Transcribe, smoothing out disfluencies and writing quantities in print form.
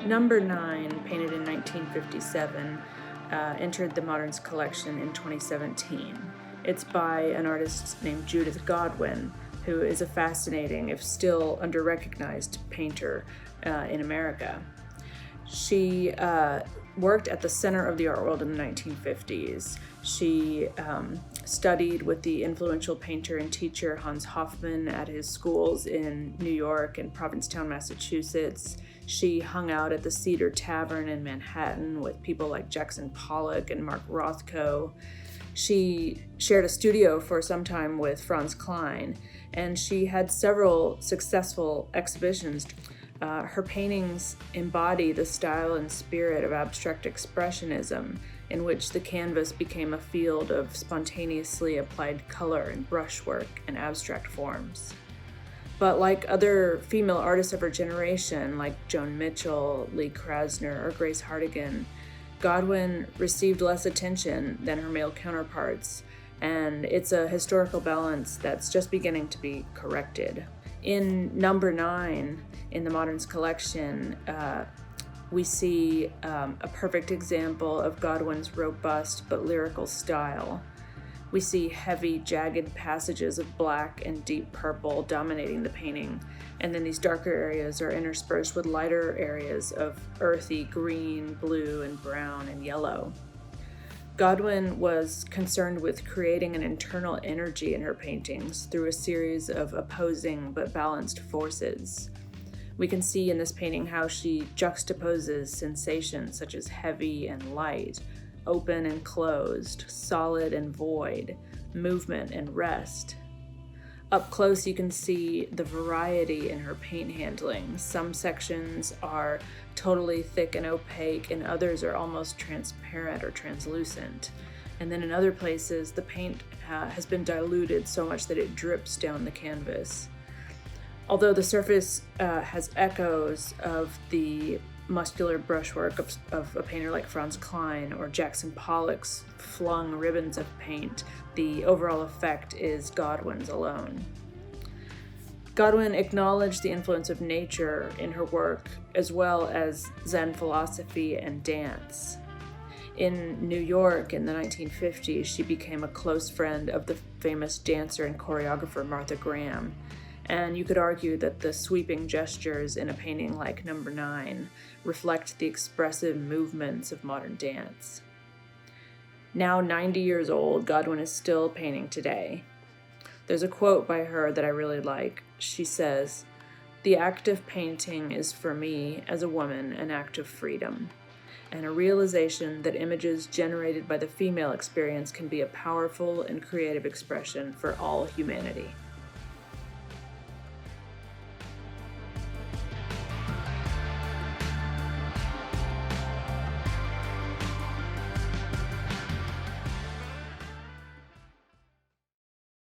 Number 9, painted in 1957, entered the Moderns collection in 2017. It's by an artist named Judith Godwin, who is a fascinating, if still under-recognized, painter in America. She worked at the center of the art world in the 1950s. She studied with the influential painter and teacher Hans Hofmann at his schools in New York and Provincetown, Massachusetts. She hung out at the Cedar Tavern in Manhattan with people like Jackson Pollock and Mark Rothko. She shared a studio for some time with Franz Kline, and she had several successful exhibitions. Her paintings embody the style and spirit of abstract expressionism, in which the canvas became a field of spontaneously applied color and brushwork and abstract forms. But like other female artists of her generation, like Joan Mitchell, Lee Krasner, or Grace Hardigan, Godwin received less attention than her male counterparts, and it's a historical balance that's just beginning to be corrected. In number 9 in the Moderns collection, we see a perfect example of Godwin's robust but lyrical style. We see heavy, jagged passages of black and deep purple dominating the painting, and then these darker areas are interspersed with lighter areas of earthy green, blue, and brown, and yellow. Godwin was concerned with creating an internal energy in her paintings through a series of opposing but balanced forces. We can see in this painting how she juxtaposes sensations such as heavy and light, open and closed, solid and void, movement and rest. Up close, you can see the variety in her paint handling. Some sections are totally thick and opaque, and others are almost transparent or translucent. And then in other places, the paint has been diluted so much that it drips down the canvas. Although the surface has echoes of the muscular brushwork of a painter like Franz Kline or Jackson Pollock's flung ribbons of paint, the overall effect is Godwin's alone. Godwin acknowledged the influence of nature in her work, as well as Zen philosophy and dance. In New York in the 1950s, she became a close friend of the famous dancer and choreographer Martha Graham, and you could argue that the sweeping gestures in a painting like number 9 reflect the expressive movements of modern dance. Now 90 years old, Godwin is still painting today. There's a quote by her that I really like. She says, "The act of painting is for me, as a woman, an act of freedom, and a realization that images generated by the female experience can be a powerful and creative expression for all humanity."